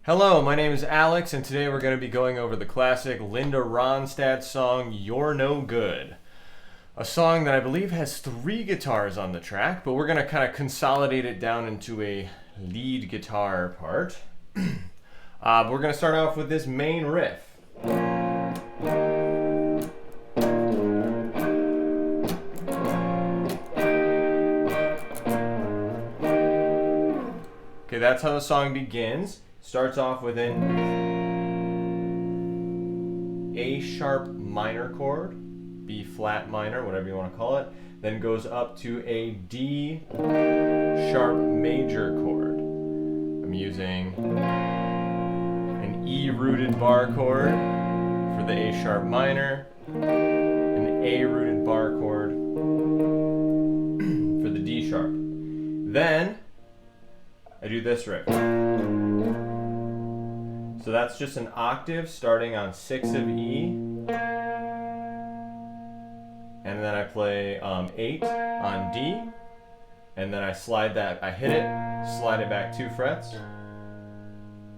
Hello, my name is Alex, and today we're going to be going over the classic Linda Ronstadt song, You're No Good. A song that I believe has 3 guitars on the track, but we're going to kind of consolidate it down into a lead guitar part. We're going to start off with this main riff. Okay, that's how the song begins. Starts off with an A sharp minor chord, B flat minor, whatever you want to call it, then goes up to a D sharp major chord. I'm using an E rooted bar chord for the A sharp minor, an A rooted bar chord for the D sharp. Then I do this riff. So that's just an octave starting on 6 of E, and then I play 8 on D, and then I hit it, slide it back 2 frets,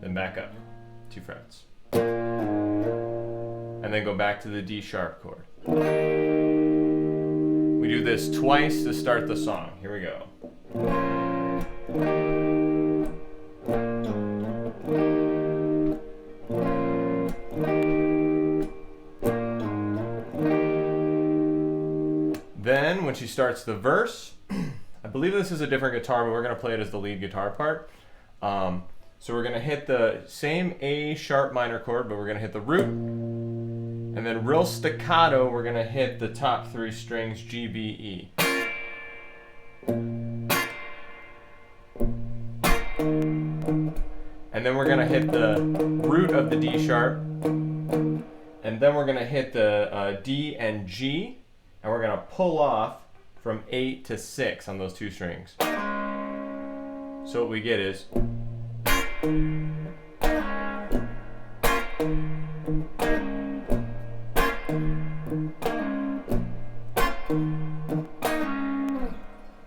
then back up 2 frets, and then go back to the D sharp chord. We do this twice to start the song. Here we go. Then, when she starts the verse, I believe this is a different guitar, but we're going to play it as the lead guitar part. So we're going to hit the same A sharp minor chord, but we're going to hit the root. And then real staccato, we're going to hit the top 3 strings, G, B, E. And then we're going to hit the root of the D sharp. And then we're going to hit the D and G. And we're going to pull off from 8 to 6 on those 2 strings. So what we get is...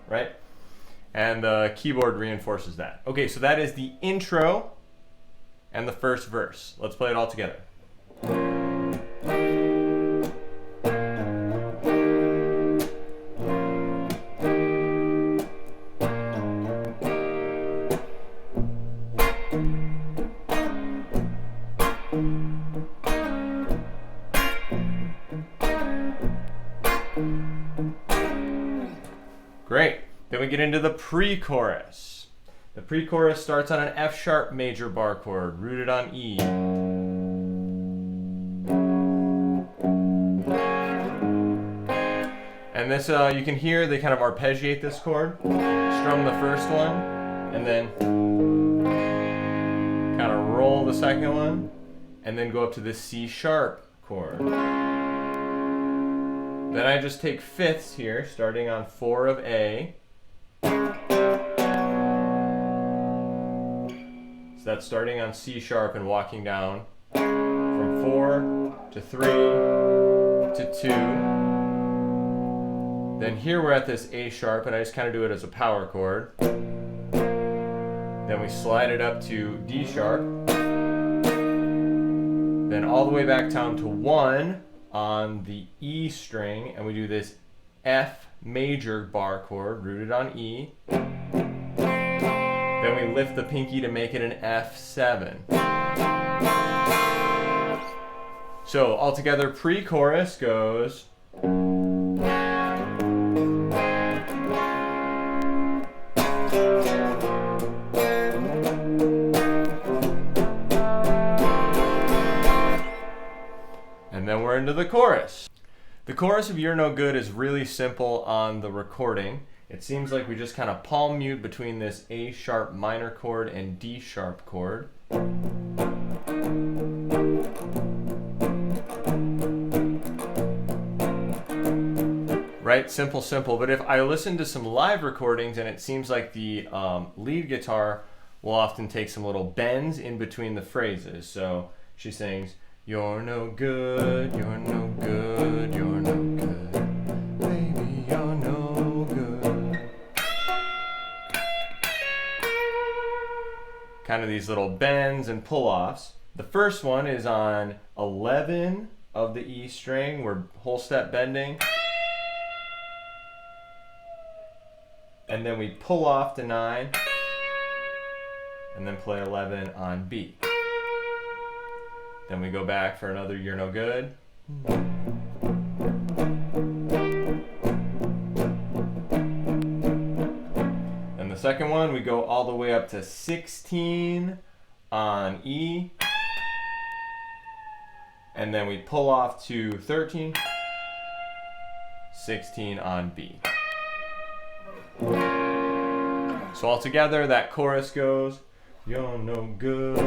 right? And the keyboard reinforces that. Okay, so that is the intro and the first verse. Let's play it all together. Great. Then we get into the pre-chorus. The pre-chorus starts on an F sharp major bar chord, rooted on E. And this, you can hear they kind of arpeggiate this chord, strum the first one, and then kind of roll the second one, and then go up to the C sharp chord. Then I just take fifths here, starting on 4 of A. So that's starting on C sharp and walking down from 4 to 3 to 2. Then here we're at this A sharp, and I just kind of do it as a power chord. Then we slide it up to D sharp. Then all the way back down to 1 on the E string, and we do this F major bar chord rooted on E. Then we lift the pinky to make it an F7. So altogether, pre-chorus goes... And then we're into the chorus. The chorus of You're No Good is really simple on the recording. It seems like we just kind of palm mute between this A sharp minor chord and D sharp chord. Right? Simple, simple. But if I listen to some live recordings, and it seems like the lead guitar will often take some little bends in between the phrases. So she sings, "You're no good, you're no good, you're no good, baby, you're no good." kind of these little bends and pull-offs. The first one is on 11 of the E string. We're whole step bending. And then we pull off to 9, and then play 11 on B. Then we go back for another You're No Good. And the second one, we go all the way up to 16 on E. And then we pull off to 13, 16 on B. So all together, that chorus goes, you're no good.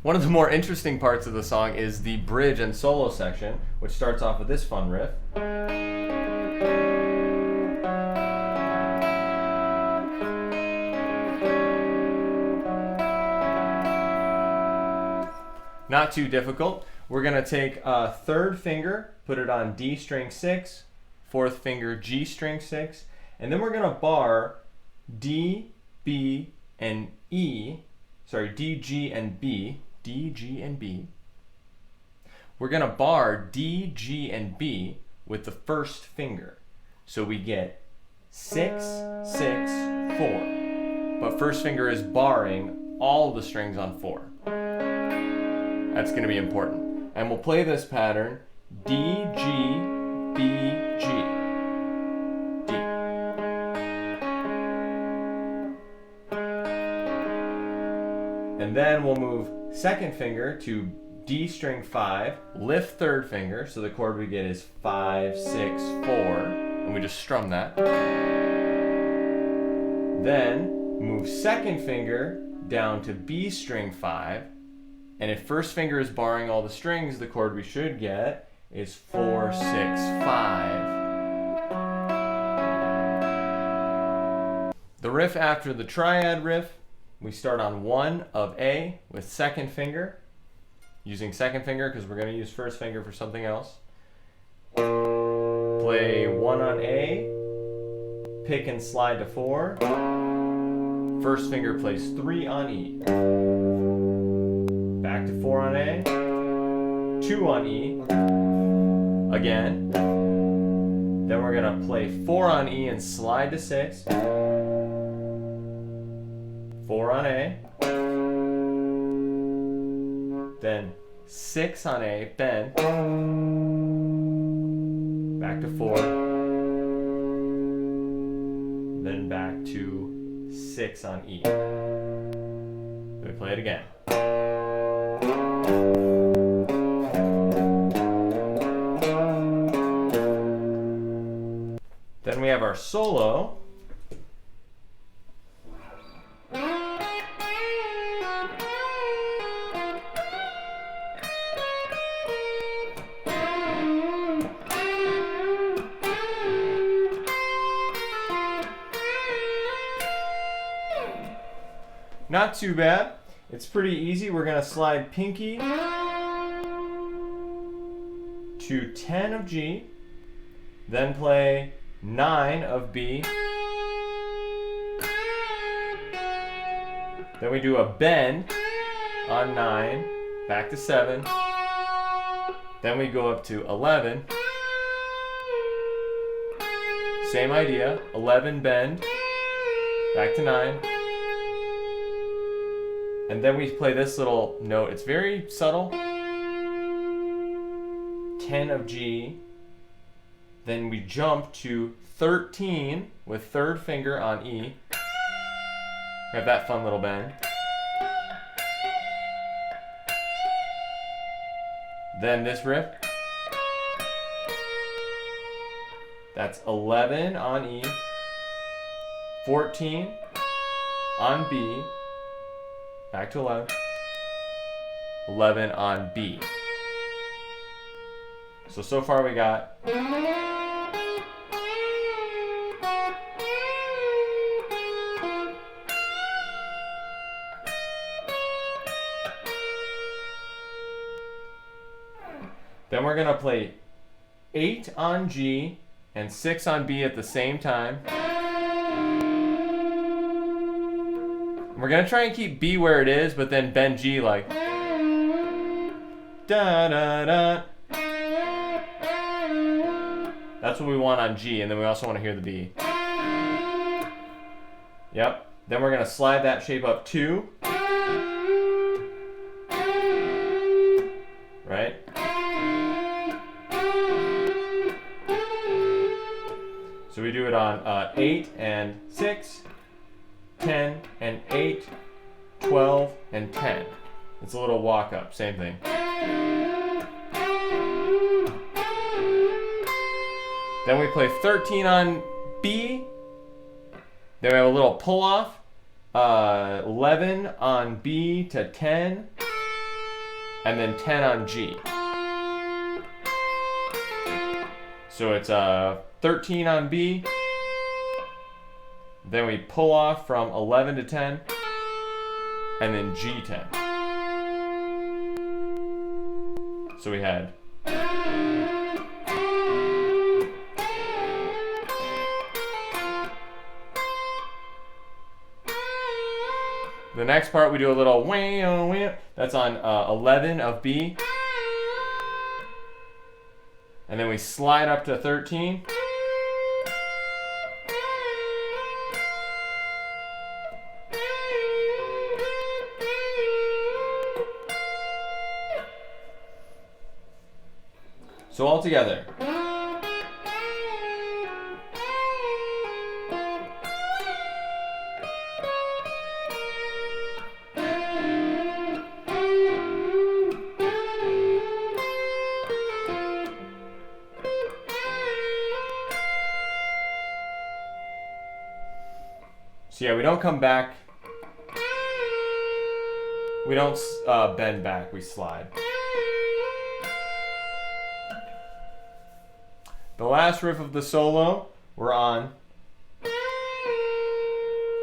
One of the more interesting parts of the song is the bridge and solo section, which starts off with this fun riff. Not too difficult. We're going to take a third finger, put it on D string 6, fourth finger G string 6, and then we're going to bar D, B, and E, sorry, D, G, and B, D, G, and B. We're going to bar D, G, and B with the first finger. So we get 6, 6, 4. But first finger is barring all the strings on 4. That's going to be important. And we'll play this pattern D, G, B, G, D. And then we'll move second finger to D string 5, lift third finger, so the chord we get is 5, 6, 4, and we just strum that. Then move second finger down to B string 5, and if first finger is barring all the strings, the chord we should get is 4, 6, 5. The riff after the triad riff, we start on 1 of A with second finger, using second finger because we're going to use first finger for something else. Play 1 on A, pick and slide to 4. First finger plays 3 on E. Back to 4 on A, 2 on E, again. Then we're going to play 4 on E and slide to 6. 4 on A, then 6 on A, bend, back to 4, then back to 6 on E. Let me play it again. Then we have our solo. Not too bad. It's pretty easy. We're going to slide pinky to 10 of G, then play 9 of B. Then we do a bend on 9, back to 7. Then we go up to 11. Same idea, 11 bend, back to 9. And then we play this little note. It's very subtle. 10 of G. Then we jump to 13 with third finger on E. We have that fun little bend. Then this riff. That's 11 on E, 14 on B, back to 11, 11 on B. So far we got. Then we're gonna play 8 on G and 6 on B at the same time. We're gonna try and keep B where it is, but then bend G like da da da. That's what we want on G, and then we also want to hear the B. Yep. Then we're gonna slide that shape up 2. Right? So we do it on 8 and 6, 10 and 8, 12 and 10. It's a little walk up, same thing. Then we play 13 on B. Then we have a little pull off. 11 on B to 10. And then 10 on G. So it's 13 on B. Then we pull off from 11 to 10. And then G10. So we had. The next part we do a little wah, wah. That's on 11 of B. And then we slide up to 13. So all together. So yeah, we don't come back. We don't bend back, we slide. The last riff of the solo, we're on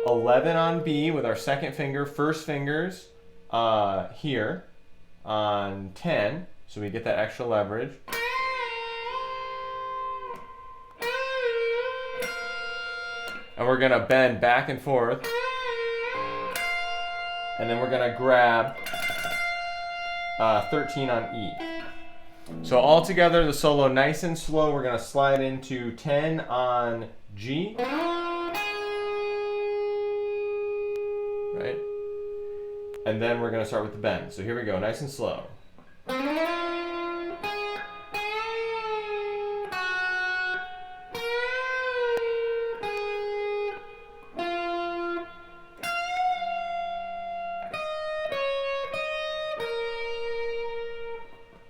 11 on B with our second finger, first fingers here on 10, so we get that extra leverage. And we're gonna bend back and forth. And then we're gonna grab 13 on E. So all together, the solo nice and slow. We're gonna slide into 10 on G. Right? And then we're gonna start with the bend. So here we go, nice and slow.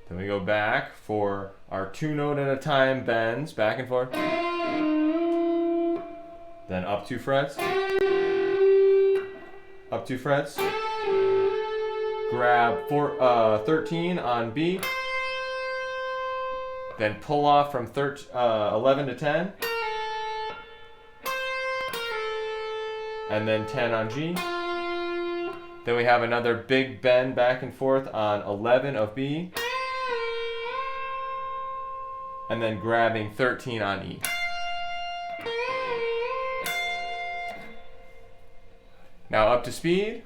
Then we go back for our 2 note at a time bends, back and forth. Then up 2 frets. Up 2 frets. Grab 13 on B. Then pull off from 11 to 10. And then 10 on G. Then we have another big bend back and forth on 11 of B. And then grabbing 13 on E. Now up to speed.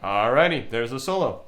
Alrighty, there's the solo.